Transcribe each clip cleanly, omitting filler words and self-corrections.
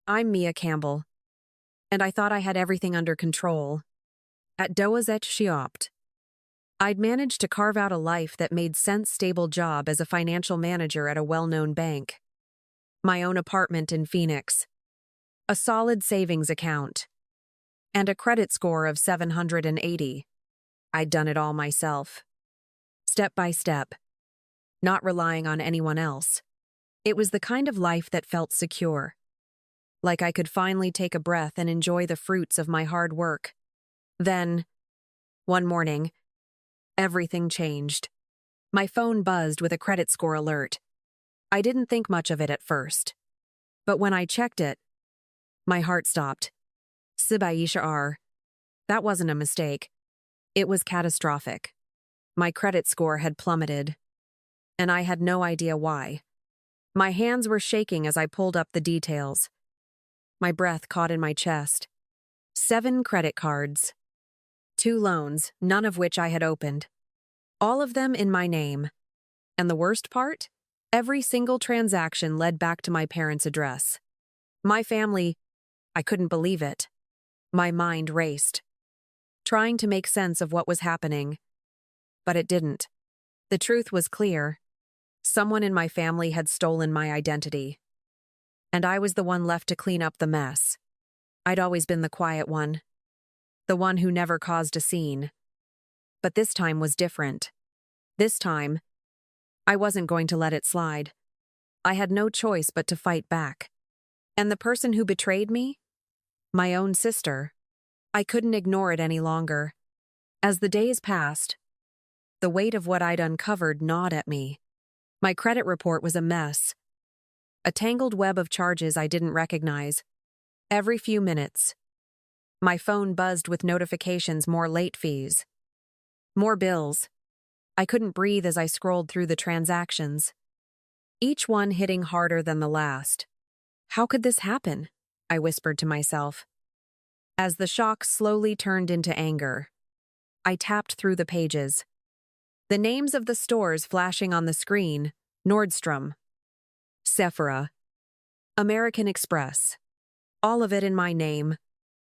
I'm Mia Campbell, and I thought I had everything under control. At Doazet Shiopt, I'd managed to carve out a life that made sense, stable job as a financial manager at a well-known bank. My own apartment in Phoenix, a solid savings account, and a credit score of 780. I'd done it all myself, step by step, not relying on anyone else. It was the kind of life that felt secure, like I could finally take a breath and enjoy the fruits of my hard work. Then, one morning, everything changed. My phone buzzed with a credit score alert. I didn't think much of it at first, but when I checked it, my heart stopped. Sibaisha R. That wasn't a mistake. It was catastrophic. My credit score had plummeted, and I had no idea why. My hands were shaking as I pulled up the details. My breath caught in my chest. 7 credit cards. 2 loans, none of which I had opened. All of them in my name. And the worst part? Every single transaction led back to my parents' address. My family, I couldn't believe it. My mind raced, trying to make sense of what was happening. But it didn't. The truth was clear. Someone in my family had stolen my identity. And I was the one left to clean up the mess. I'd always been the quiet one, the one who never caused a scene. But this time was different. This time, I wasn't going to let it slide. I had no choice but to fight back. And the person who betrayed me? My own sister. I couldn't ignore it any longer. As the days passed, the weight of what I'd uncovered gnawed at me. My credit report was a mess. A tangled web of charges I didn't recognize. Every few minutes, my phone buzzed with notifications, more late fees, more bills. I couldn't breathe as I scrolled through the transactions, each one hitting harder than the last. How could this happen? I whispered to myself. As the shock slowly turned into anger, I tapped through the pages. The names of the stores flashing on the screen: Nordstrom, Sephora, American Express. All of it in my name.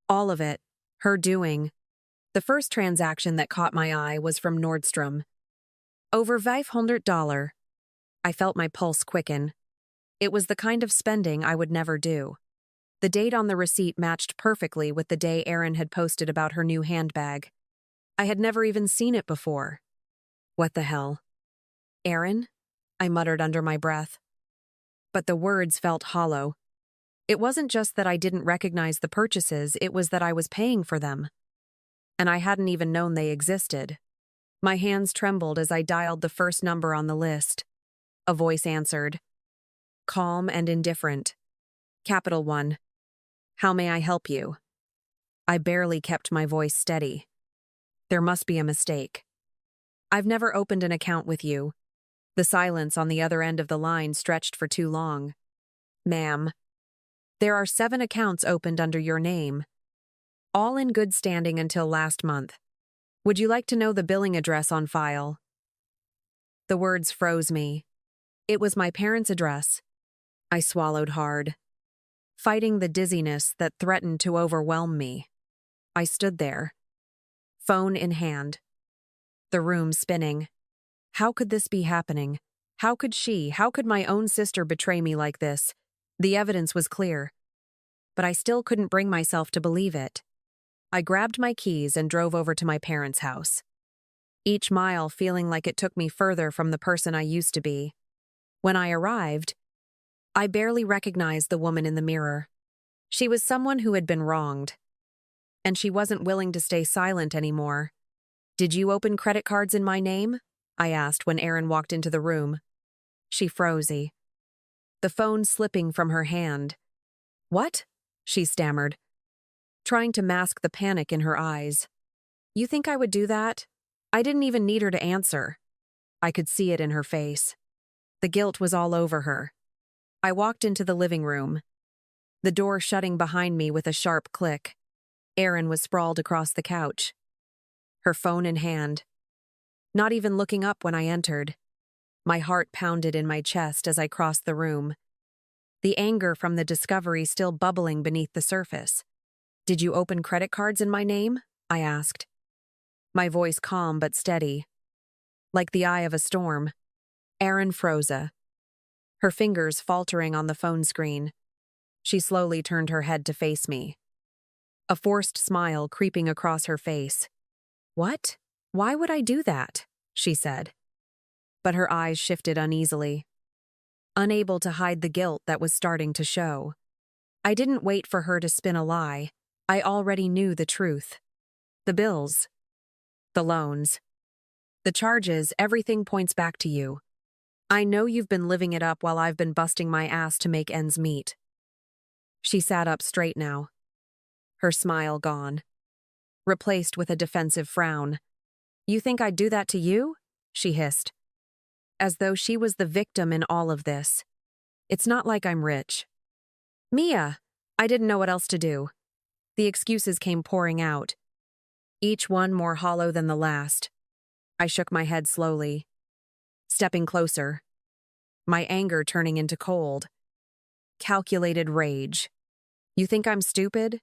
All of it, her doing. The first transaction that caught my eye was from Nordstrom. Over $500. I felt my pulse quicken. It was the kind of spending I would never do. The date on the receipt matched perfectly with the day Erin had posted about her new handbag. I had never even seen it before. What the hell? Erin? I muttered under my breath. But the words felt hollow. It wasn't just that I didn't recognize the purchases, it was that I was paying for them. And I hadn't even known they existed. My hands trembled as I dialed the first number on the list. A voice answered. Calm and indifferent. Capital One. How may I help you? I barely kept my voice steady. There must be a mistake. I've never opened an account with you. The silence on the other end of the line stretched for too long. Ma'am, there are 7 accounts opened under your name, all in good standing until last month. Would you like to know the billing address on file? The words froze me. It was my parents' address. I swallowed hard, fighting the dizziness that threatened to overwhelm me. I stood there, phone in hand, the room spinning. How could this be happening? How could my own sister betray me like this? The evidence was clear, but I still couldn't bring myself to believe it. I grabbed my keys and drove over to my parents' house, each mile feeling like it took me further from the person I used to be. When I arrived, I barely recognized the woman in the mirror. She was someone who had been wronged, and she wasn't willing to stay silent anymore. Did you open credit cards in my name? I asked when Erin walked into the room. She froze, the phone slipping from her hand. What? She stammered, trying to mask the panic in her eyes. You think I would do that? I didn't even need her to answer. I could see it in her face. The guilt was all over her. I walked into the living room, the door shutting behind me with a sharp click. Erin was sprawled across the couch, her phone in hand, not even looking up when I entered. My heart pounded in my chest as I crossed the room. the anger from the discovery still bubbling beneath the surface. "Did you open credit cards in my name?" I asked. My voice calm but steady, like the eye of a storm. Erin froze, her fingers faltering on the phone screen. She slowly turned her head to face me, a forced smile creeping across her face. "What? Why would I do that?" she said. But her eyes shifted uneasily, unable to hide the guilt that was starting to show. I didn't wait for her to spin a lie. I already knew the truth. The bills, the loans, the charges, everything points back to you. I know you've been living it up while I've been busting my ass to make ends meet. She sat up straight now, her smile gone, replaced with a defensive frown. "You think I'd do that to you?" she hissed, as though she was the victim in all of this. "It's not like I'm rich." "Mia!" I didn't know what else to do. The excuses came pouring out, each one more hollow than the last. I shook my head slowly, stepping closer, my anger turning into cold, calculated rage. "You think I'm stupid?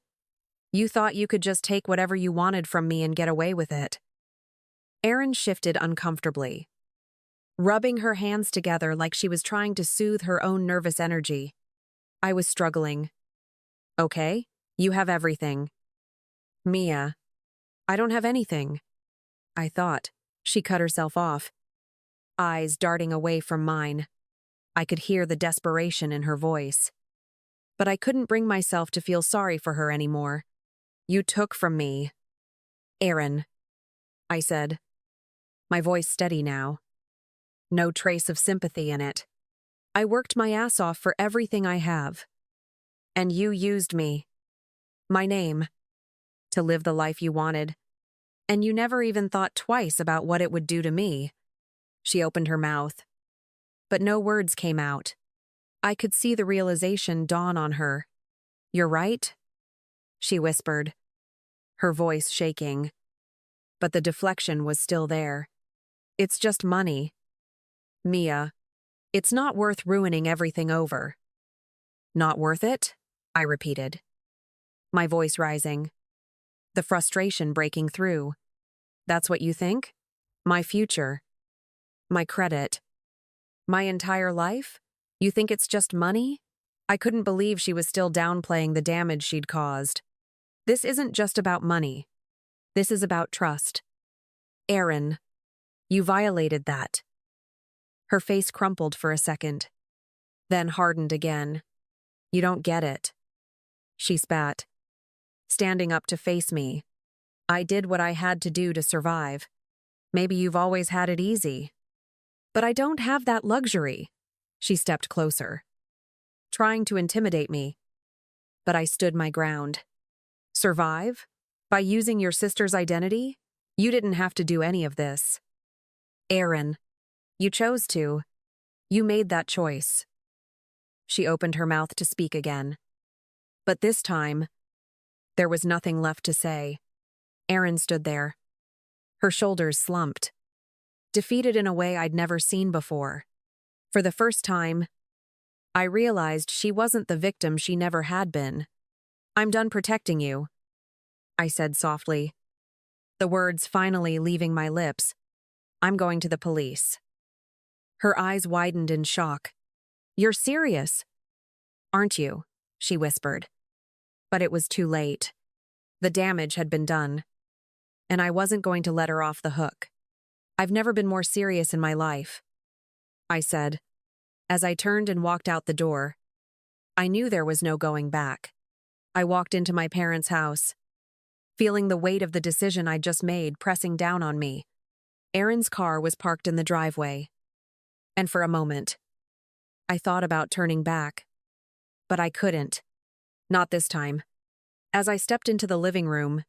You thought you could just take whatever you wanted from me and get away with it." Erin shifted uncomfortably, rubbing her hands together like she was trying to soothe her own nervous energy. I was struggling. "Okay, you have everything." "Mia, I don't have anything." I thought. She cut herself off, eyes darting away from mine. I could hear the desperation in her voice. But I couldn't bring myself to feel sorry for her anymore. "You took from me." "Erin," I said, my voice steady now, no trace of sympathy in it. "I worked my ass off for everything I have. And you used me, my name, to live the life you wanted. And you never even thought twice about what it would do to me." She opened her mouth, but no words came out. I could see the realization dawn on her. "You're right," she whispered, her voice shaking. But the deflection was still there. "It's just money. Mia, it's not worth ruining everything over." "Not worth it?" I repeated, my voice rising, the frustration breaking through. "That's what you think? My future, my credit, my entire life? You think it's just money?" I couldn't believe she was still downplaying the damage she'd caused. "This isn't just about money. This is about trust. Erin, you violated that." Her face crumpled for a second, then hardened again. "You don't get it," she spat, standing up to face me. "I did what I had to do to survive. Maybe you've always had it easy. But I don't have that luxury." She stepped closer, trying to intimidate me. But I stood my ground. "Survive? By using your sister's identity? You didn't have to do any of this. Erin, you chose to. You made that choice." She opened her mouth to speak again. But this time, there was nothing left to say. Erin stood there, her shoulders slumped, defeated in a way I'd never seen before. For the first time, I realized she wasn't the victim she never had been. "I'm done protecting you," I said softly, the words finally leaving my lips. "I'm going to the police." Her eyes widened in shock. "You're serious?" "Aren't you?" she whispered. But it was too late. The damage had been done, and I wasn't going to let her off the hook. "I've never been more serious in my life," I said, as I turned and walked out the door. I knew there was no going back. I walked into my parents' house, feeling the weight of the decision I'd just made pressing down on me. Erin's car was parked in the driveway, and for a moment, I thought about turning back. But I couldn't. Not this time. As I stepped into the living room,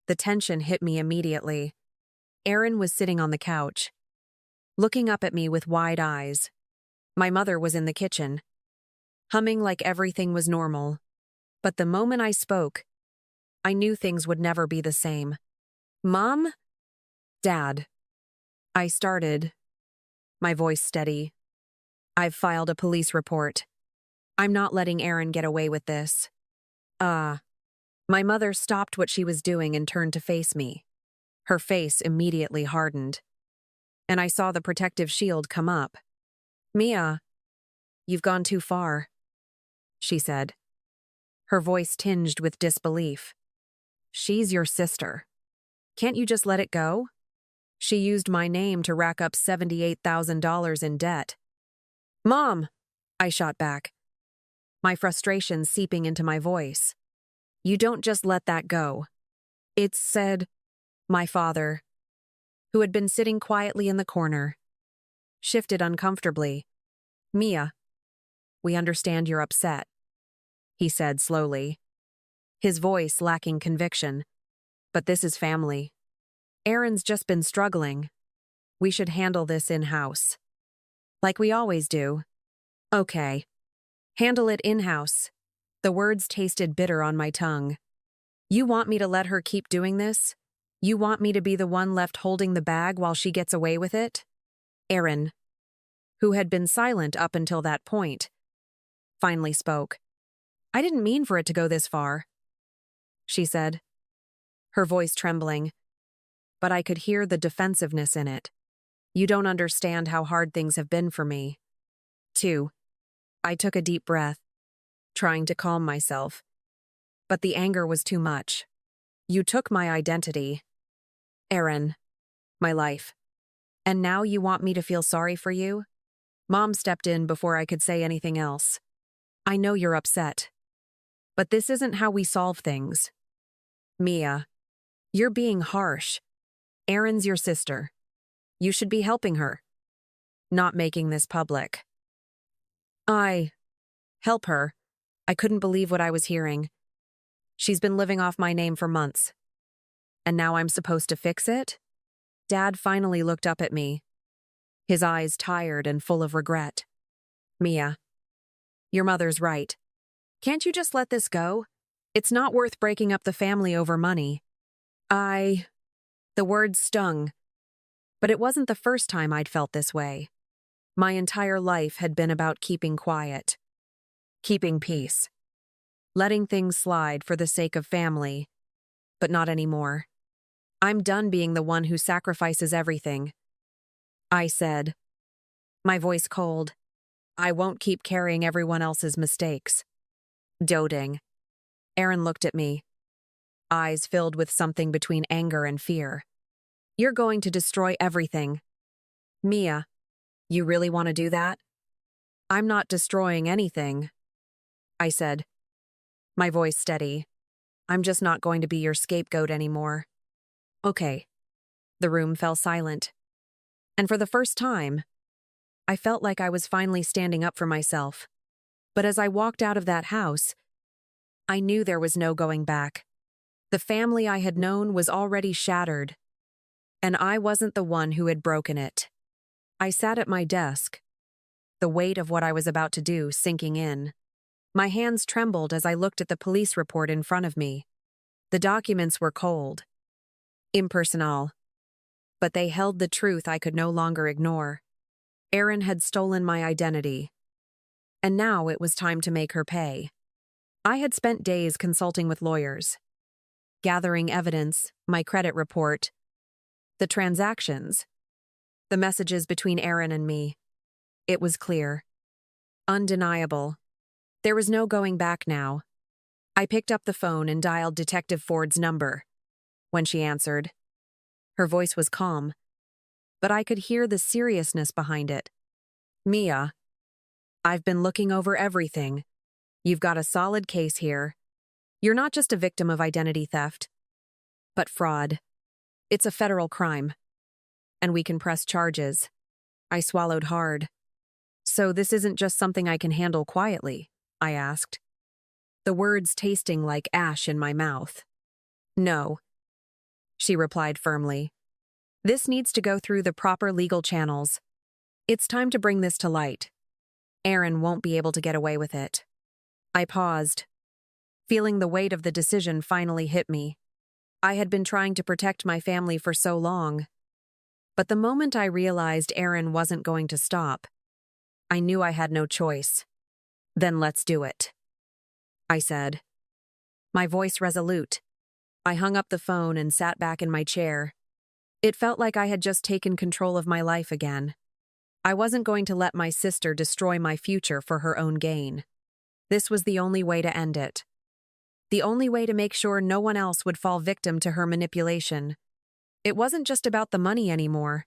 the tension hit me immediately. Erin was sitting on the couch, looking up at me with wide eyes. My mother was in the kitchen, humming like everything was normal. But the moment I spoke, I knew things would never be the same. "Mom? Dad?" I started, my voice steady. "I've filed a police report." I'm not letting Aaron get away with this. My mother stopped what she was doing and turned to face me. Her face immediately hardened, and I saw the protective shield come up. Mia, you've gone too far, she said, her voice tinged with disbelief. She's your sister. Can't you just let it go? She used my name to rack up $78,000 in debt. Mom, I shot back, my frustration seeping into my voice. You don't just let that go. It's said, my father, who had been sitting quietly in the corner, shifted uncomfortably. Mia, we understand you're upset, he said slowly, his voice lacking conviction. But this is family. Aaron's just been struggling. We should handle this in-house. Like we always do. Okay. Handle it in-house. The words tasted bitter on my tongue. You want me to let her keep doing this? You want me to be the one left holding the bag while she gets away with it? Aaron, who had been silent up until that point, finally spoke. I didn't mean for it to go this far, she said, her voice trembling, but I could hear the defensiveness in it. You don't understand how hard things have been for me. 2. I took a deep breath, trying to calm myself. But the anger was too much. You took my identity, Aaron, my life. And now you want me to feel sorry for you? Mom stepped in before I could say anything else. I know you're upset. But this isn't how we solve things. Mia, you're being harsh. Erin's your sister. You should be helping her, not making this public. Help her. I couldn't believe what I was hearing. She's been living off my name for months. And now I'm supposed to fix it? Dad finally looked up at me, his eyes tired and full of regret. Mia, your mother's right. Can't you just let this go? It's not worth breaking up the family over money. The words stung, but it wasn't the first time I'd felt this way. My entire life had been about keeping quiet, keeping peace, letting things slide for the sake of family, but not anymore. I'm done being the one who sacrifices everything, I said, my voice cold. I won't keep carrying everyone else's mistakes. Doting. Aaron looked at me, eyes filled with something between anger and fear. You're going to destroy everything. Mia, you really want to do that? I'm not destroying anything, I said, my voice steady. I'm just not going to be your scapegoat anymore. Okay. The room fell silent. And for the first time, I felt like I was finally standing up for myself. But as I walked out of that house, I knew there was no going back. The family I had known was already shattered, and I wasn't the one who had broken it. I sat at my desk, the weight of what I was about to do sinking in. My hands trembled as I looked at the police report in front of me. The documents were cold, impersonal, but they held the truth I could no longer ignore. Erin had stolen my identity, and now it was time to make her pay. I had spent days consulting with lawyers, gathering evidence, my credit report, the transactions, the messages between Erin and me. It was clear, undeniable. There was no going back now. I picked up the phone and dialed Detective Ford's number. When she answered, her voice was calm, but I could hear the seriousness behind it. Mia, I've been looking over everything. You've got a solid case here. You're not just a victim of identity theft, but fraud. It's a federal crime, and we can press charges. I swallowed hard. So this isn't just something I can handle quietly, I asked, the words tasting like ash in my mouth. No, she replied firmly. This needs to go through the proper legal channels. It's time to bring this to light. Erin won't be able to get away with it. I paused, feeling the weight of the decision finally hit me. I had been trying to protect my family for so long, but the moment I realized Erin wasn't going to stop, I knew I had no choice. Then let's do it, I said, my voice resolute. I hung up the phone and sat back in my chair. It felt like I had just taken control of my life again. I wasn't going to let my sister destroy my future for her own gain. This was the only way to end it. The only way to make sure no one else would fall victim to her manipulation. It wasn't just about the money anymore.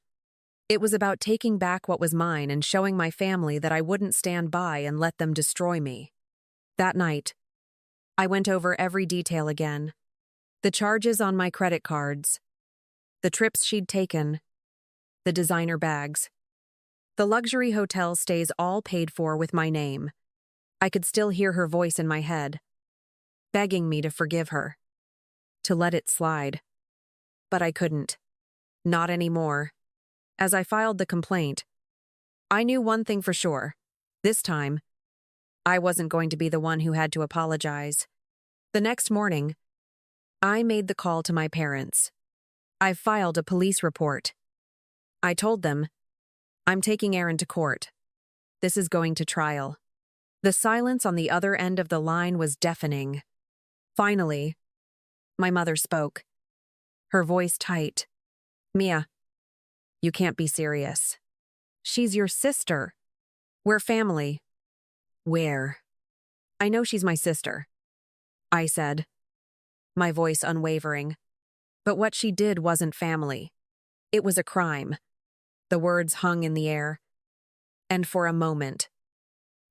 It was about taking back what was mine and showing my family that I wouldn't stand by and let them destroy me. That night, I went over every detail again. The charges on my credit cards, the trips she'd taken, the designer bags, the luxury hotel stays all paid for with my name. I could still hear her voice in my head, begging me to forgive her, to let it slide. But I couldn't. Not anymore. As I filed the complaint, I knew one thing for sure. This time, I wasn't going to be the one who had to apologize. The next morning, I made the call to my parents. I've filed a police report. I told them, I'm taking Aaron to court. This is going to trial. The silence on the other end of the line was deafening. Finally, my mother spoke, her voice tight. Mia, you can't be serious. She's your sister. We're family. Where? I know she's my sister, I said, my voice unwavering. But what she did wasn't family. It was a crime. The words hung in the air. And for a moment,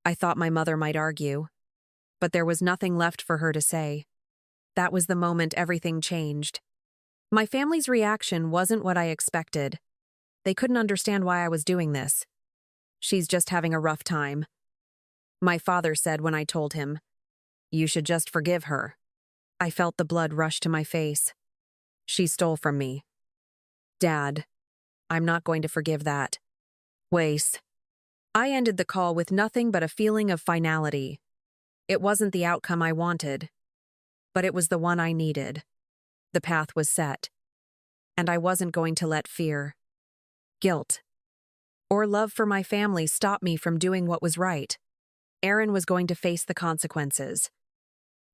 I thought my mother might argue. But there was nothing left for her to say. That was the moment everything changed. My family's reaction wasn't what I expected. They couldn't understand why I was doing this. She's just having a rough time, my father said when I told him. You should just forgive her. I felt the blood rush to my face. She stole from me. Dad, I'm not going to forgive that. Wait. I ended the call with nothing but a feeling of finality. It wasn't the outcome I wanted, but it was the one I needed. The path was set, and I wasn't going to let fear, guilt, or love for my family stop me from doing what was right. Aaron was going to face the consequences,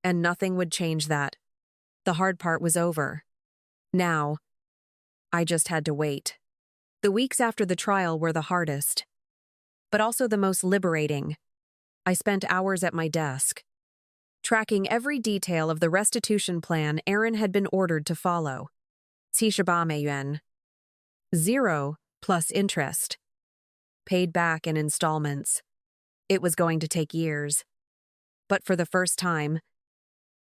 and nothing would change that. The hard part was over. Now, I just had to wait. The weeks after the trial were the hardest, but also the most liberating. I spent hours at my desk, tracking every detail of the restitution plan Aaron had been ordered to follow. 70 yuan. 0 plus interest. Paid back in installments. It was going to take years. But for the first time,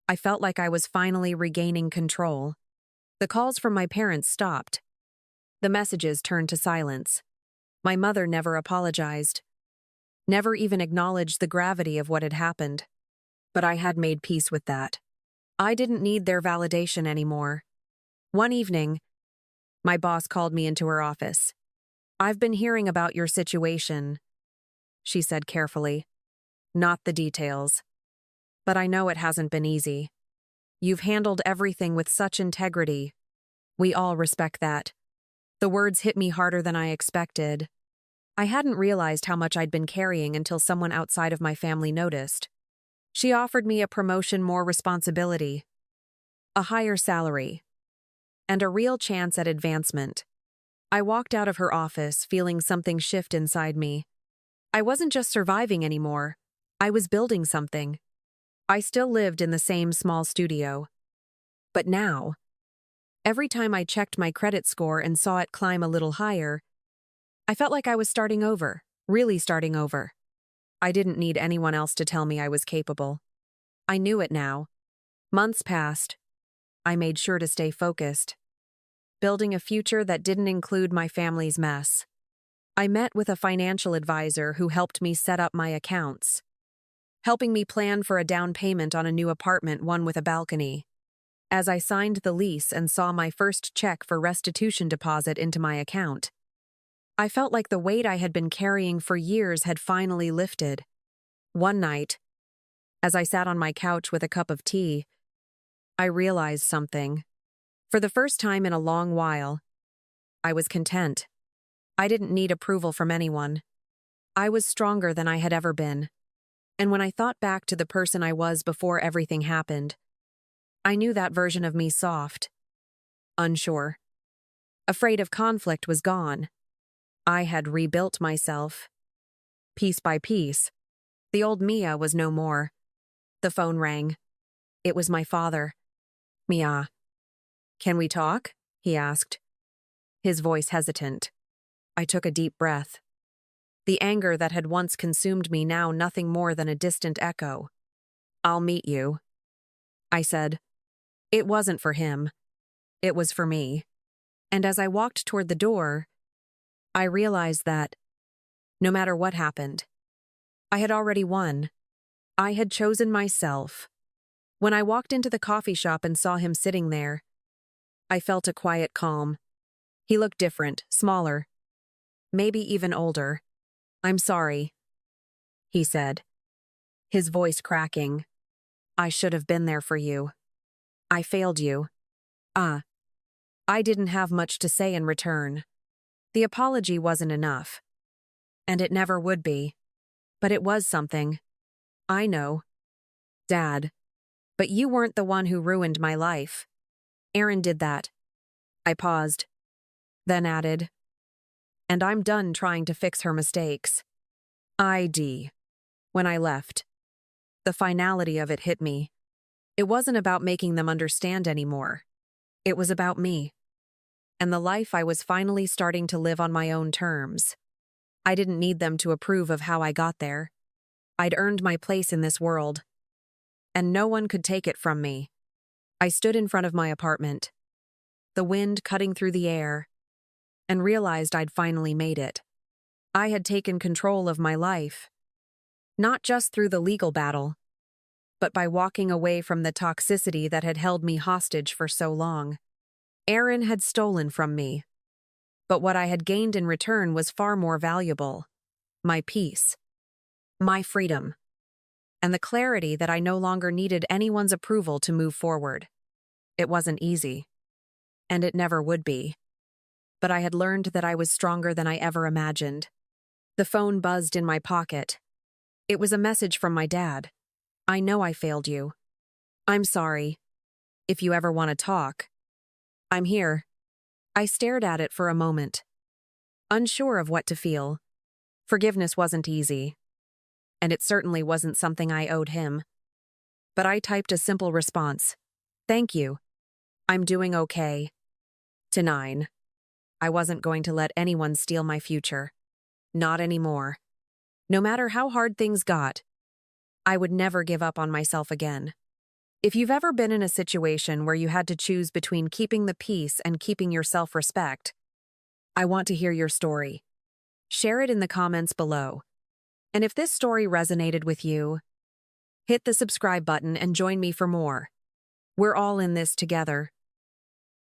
I felt like I was finally regaining control. The calls from my parents stopped. The messages turned to silence. My mother never apologized, never even acknowledged the gravity of what had happened. But I had made peace with that. I didn't need their validation anymore. One evening, my boss called me into her office. I've been hearing about your situation, she said carefully. Not the details. But I know it hasn't been easy. You've handled everything with such integrity. We all respect that. The words hit me harder than I expected. I hadn't realized how much I'd been carrying until someone outside of my family noticed. She offered me a promotion, more responsibility, a higher salary, and a real chance at advancement. I walked out of her office feeling something shift inside me. I wasn't just surviving anymore. I was building something. I still lived in the same small studio. But now, every time I checked my credit score and saw it climb a little higher, I felt like I was starting over, really starting over. I didn't need anyone else to tell me I was capable. I knew it now. Months passed. I made sure to stay focused, building a future that didn't include my family's mess. I met with a financial advisor who helped me set up my accounts, helping me plan for a down payment on a new apartment, one with a balcony. As I signed the lease and saw my first check for restitution deposit into my account, I felt like the weight I had been carrying for years had finally lifted. One night, as I sat on my couch with a cup of tea, I realized something. For the first time in a long while, I was content. I didn't need approval from anyone. I was stronger than I had ever been. And when I thought back to the person I was before everything happened, I knew that version of me soft, unsure, afraid of conflict was gone. I had rebuilt myself, piece by piece. The old Mia was no more. The phone rang. It was my father. Mia. Can we talk? He asked, his voice hesitant. I took a deep breath. The anger that had once consumed me now nothing more than a distant echo. I'll meet you, I said. It wasn't for him. It was for me. And as I walked toward the door, I realized that, no matter what happened, I had already won. I had chosen myself. When I walked into the coffee shop and saw him sitting there, I felt a quiet calm. He looked different, smaller, maybe even older. I'm sorry, he said, his voice cracking. I should have been there for you. I failed you. I didn't have much to say in return. The apology wasn't enough. And it never would be. But it was something. I know. Dad. But you weren't the one who ruined my life. Aaron did that. I paused, then added, and I'm done trying to fix her mistakes. When I left, the finality of it hit me. It wasn't about making them understand anymore. It was about me. And the life I was finally starting to live on my own terms. I didn't need them to approve of how I got there. I'd earned my place in this world. And no one could take it from me. I stood in front of my apartment, the wind cutting through the air, and realized I'd finally made it. I had taken control of my life, not just through the legal battle, but by walking away from the toxicity that had held me hostage for so long. Aaron had stolen from me, but what I had gained in return was far more valuable. My peace, my freedom, and the clarity that I no longer needed anyone's approval to move forward. It wasn't easy, and it never would be. But I had learned that I was stronger than I ever imagined. The phone buzzed in my pocket. It was a message from my dad. I know I failed you. I'm sorry. If you ever want to talk, I'm here. I stared at it for a moment, unsure of what to feel. Forgiveness wasn't easy, and it certainly wasn't something I owed him. But I typed a simple response. Thank you. I'm doing okay. To 9. I wasn't going to let anyone steal my future. Not anymore. No matter how hard things got, I would never give up on myself again. If you've ever been in a situation where you had to choose between keeping the peace and keeping your self-respect, I want to hear your story. Share it in the comments below. And if this story resonated with you, hit the subscribe button and join me for more. We're all in this together.